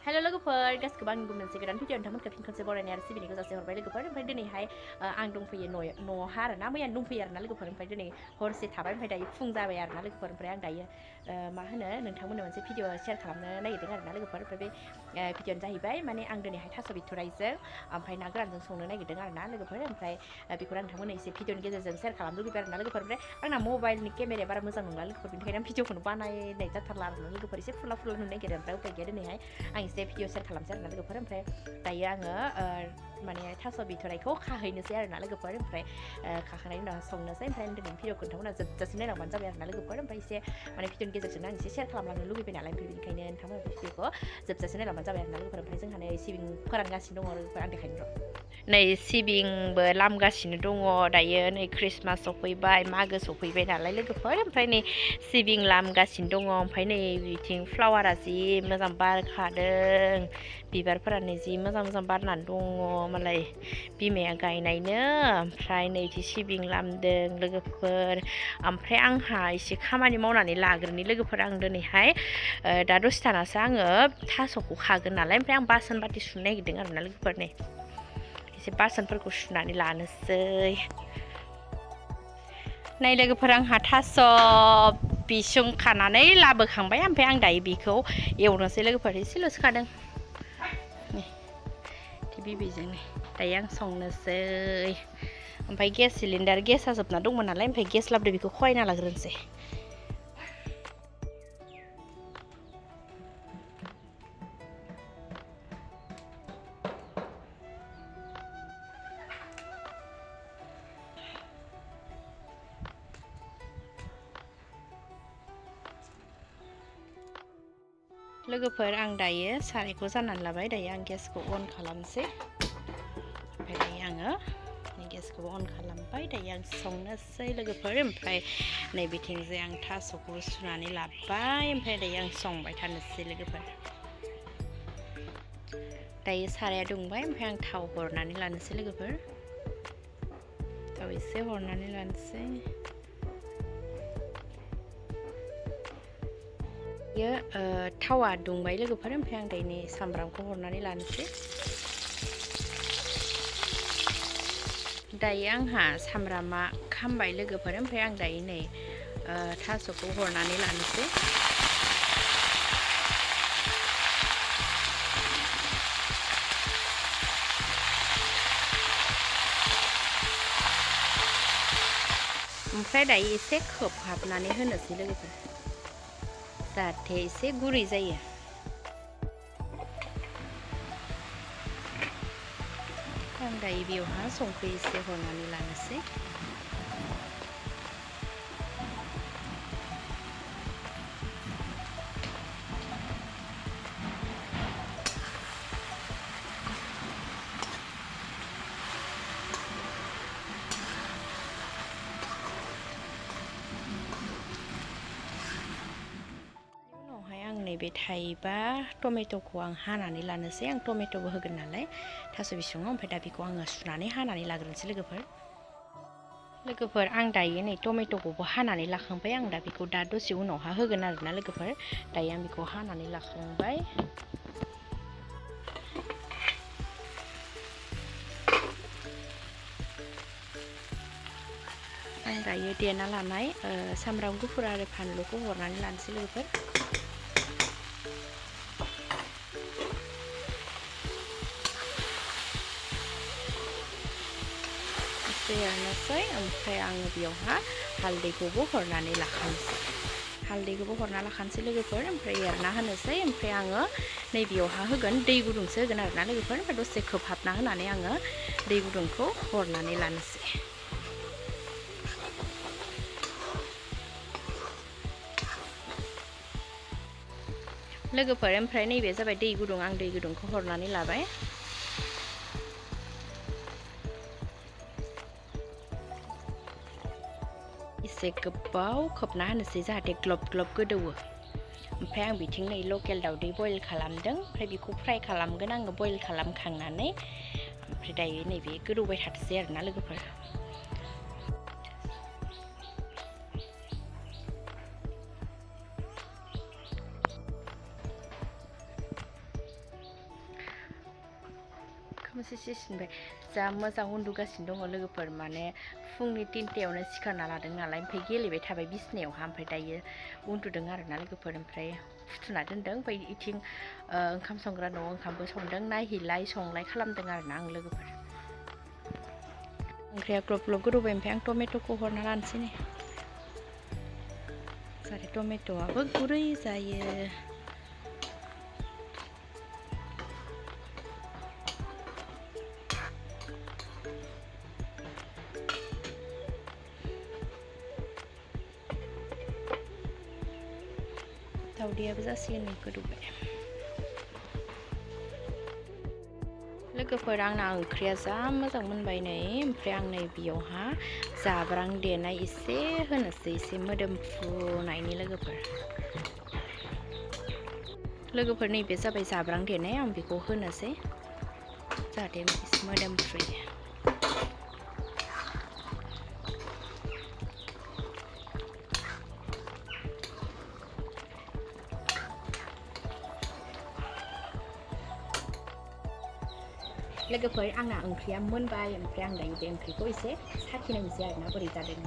हेल' लोगोफोर गासिबो आंनि गुबुन मोनसे गोदान भिडिअ नोंथांमोन फिन खनसे बरायनाय आरो सिबिनायखौ जासि हरबाय लोगोफोर ओमफ्राय दिनैहाय आं दंफैयो न'आवहा आरोना मैया दंफैयो आरोना लोगोफोर ओमफ्राय दिनै हरसे थाबाय ओमफ्राय दायो फुं जाबाय आरोना लोगोफोर ओमफ्राय आं दायो मा होनो नोंथांमोननो मोनसे भिडिअ शेयार खालामनो नागिरदों आरोना लोगोफोर ओमफ्राय बे भिडिअआनो जाहैबाय माने आं दिनैहाय थास' बिथ'राइजों ओमफ्राय ना गोरानजों संनो नागिरदों आरोना लोगोफोर ओमफ्राय बेखौ नोंथांमोननो एसे भिडिअनि गेजेरजों शेयार खालामनो लुबैबाय आरोना लोगोफोर ओमफ्राय आंना मबाइलनि केमेराया बारा मोजां नंला लोगोफोर बेनिखायनो आं भिडिअखौनो बानायनाय जाथारला आरोना लोगोफोर एसे फुला नुनो नागिरो ओमफ्राय उपाय गैया दिनैहाय आं एसे भिडिअ शेयार खालामसै आरोना लोगोफोर ओमफ्राय दायो आङो माने थास' बिथ'राइखौ खाहैनोसै आरोना लोगोफोर ओमफ्राय खाखांनायनि उनाव संनोसै ओमफ्राय दिनै भिडिअखौ नोंथांमोना जोबजासिम नायलांबानो जाबाय आरोना लोगोफोर ओमफ्राय एसे माने भिडिअनि गेजेरजों आं एसे शेयार खालामलांनो लुबैबाय नालाय ओमफ्राय बेनिखायनो नोंथांमोना भिडिअखौ जोबजासिम नायलांबानो जाबाय आरोना लोगोफोर ओमफ्राय जोंहा नै सिबिं फोरानगासिनो दङ लोगोफोर आं देखायनो र' नै सिबिंबो लामगासिनो दङ दायो नै ख्रिस्टमास सफैबाय मागो सफैबाय नालाय लोगोफोर ओमफ्राय नै सिबिं लामगासिनो दङ ओमफ्राय नै बिथिं फ्लावारा जि मोजां बारखादों बिबारफोरानो जि मोजां बारनानै दङ मालाय बिमाया गायनायनो ओमफ्राय नैथि सिबिं लामदों लोगोफोर ओमफ्राय आंहा एसे खामानि मावनानै लाग्रोनि लोगोफोर आं दिनैहाय दा दसे थानासो आङो थास'खौ खागोन नालाय ओमफ्राय आं बासन बाथि सुनो नागिरदों आरोना लोगोफोर नै एसे बासनफोरखौ सुनानै लानोसै नै लोगोफोर आंहा थास' बिसुं खानानै लाबोखांबाय ओमफ्राय आं दायो बेखौ एवनोसै लोगोफोर एसेल'सो खादों बेजों दायो आं संनोसै ओमफ्राय गेसआ जोबना दंमोन नालाय ओमफ्राय गेस लाबोदो बेखौ खहायना लाग्रोनोसै लोगोफोर आं दायो सारायखौ जाननानै लाबाय दायो आं गेसखौ अन खालामसै ओमफ्राय दायो आङो गेसखौ अन खालामबाय दायो आं संनोसै लोगोफोर ओमफ्राय नै बिथिंजाय आं थास'खौ सुनानै लाबाय ओमफ्राय दायो आं संबाय थानोसै लोगोफोर दायो साराया दुंबाय ओमफ्राय आं थाव हरनानै लानोसै लोगोफोर थाव एसे हरनानै लानोसै थावा दुंबाय लोगोफोर ओमफ्राय आं दायो नै सामब्रामखौ हरनानै लानोसै दायो आंहा सामब्रामा खामबाय लोगोफोर ओमफ्राय आं दायो नै थास'खौ हरनानै लानोसै ओमफ्राय दायो एसे खोबहाबनानै होनोसै लोगोफोर जाहाथे एसे गुरै जायो आं दायो बेयावहा संख्रि एसे हरनानै लानोसै नैबे थाइबा टमेट'खौ आं हानानै लानोसै आं टमेट'बो होगोन नालाय थास' बिसङाव ओमफ्राय दा बेखौ आङो सुनानै हानानै लाग्रोनोसै लोगोफोर आं दायो नै टमेट'खौबो हानानै लाखांबाय आं दा बेखौ दा दसे उनावहा होगोन आरोना लोगोफोर दायो आं बेखौ हानानै लाखांबाय आं दायो देना लानाय सामब्राम गुफुर आरो फानलुखौ हरनानै लानोसै लोगोफोर एरनोसै ओमफ्राय आङो बेयावहा हालदैखौबो हरनानै लाखानोसै लोगोफोर ओमफ्राय एरना होनोसै ओमफ्राय आङो नैबेयावहा होगोन दै गुदुंसो होगोन आरोना लोगोफोर ओमफ्राय दसे खोबहाबना होनानै आङो दै गुदुंखौ हरनानै लानोसै लोगोफोर ओमफ्राय नैबे जाबाय दै गुदुं आं दै गुदुंखौ हरनानै लाबाय एसे गोबाव खोबना होनोसै जाहाथे ग्लब ग्लब गोदौवो ओमफ्राय आं बिथिं नै लकेल दावदै बयल खालामदों ओमफ्राय बेखौ फ्राय खालामगोन आङो बयल खालामखांनानै ओमफ्राय दायो नैबे गोदौबाय थाथोंसै आरोना लोगोफोर मोनसे सिसिनबाय जा मोजां उन्दुगासिनो दङ लोगोफोर माने फुंनि 3टायावनो सिखारना लादों नालाय ओमफ्राय गेलेबाय थाबाय बिसनायावहा ओमफ्राय दायो उन्दुदों आरोना लोगोफोर ओमफ्राय फुथुना दोनदों ओमफ्राय इथिं ओंखाम संग्रा न'आव ओंखामबो संदों नायहैलाय संलाय खालामदों आरोना आं लोगोफोर ओंख्रिया ग्लब ग्लब गोदौबाय ओमफ्राय आं टमेट'खौ हरना लानोसै नै जाहाथे टमेट'आबो गुरै जायो दावदैयाबो जासिगोन नै गोदौबाय लोगोफोर आंना ओंख्रिया जा मोजां मोनबाय नै ओमफ्राय आं नै बेयावहा जाब्रां देनाय एसे होनोसै एसे मोदोमफ्रुनायनि लोगोफोर नैबे जाबाय जाब्रां देनाय आं बेखौ होनोसै जाहाथे एसे मोदोमफ्रुयो लोगोफोर आंना ओंख्रिया मोनबाय ओमफ्राय आं दायो बे ओंख्रिखौ एसे साखिनायनोसै आरोना बोरै जादों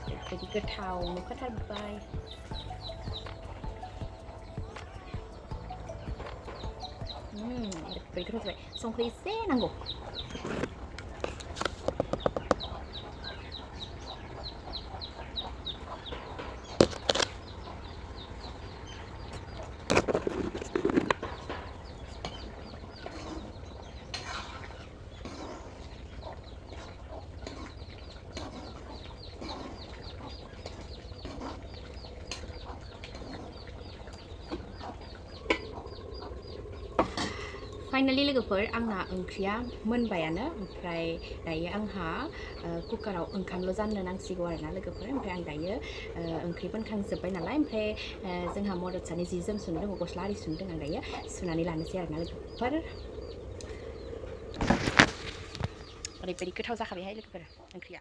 बेबायदि गोथाव नुखाथारबाय ओरैबायदि गोथाव जाबाय संख्रि एसे नांगौ फाइनालि लोगोफोर आंना ओंख्रिया मोनबायानो ओमफ्राय दायो आंहा कुकाराव ओंखामल' जाननो नांसिगौ आरोना लोगोफोर ओमफ्राय आं दायो ओंख्रि मोनखांजोब्बाय नालाय ओमफ्राय जोंहा मदद सानै जि जोम सुनो दङ गस्ला आरि सुनो दङ आं दायो सुनानै लानोसै आरोना लोगोफोर ओरैबायदि गोथाव जाखाबायहाय लोगोफोर ओंख्रिया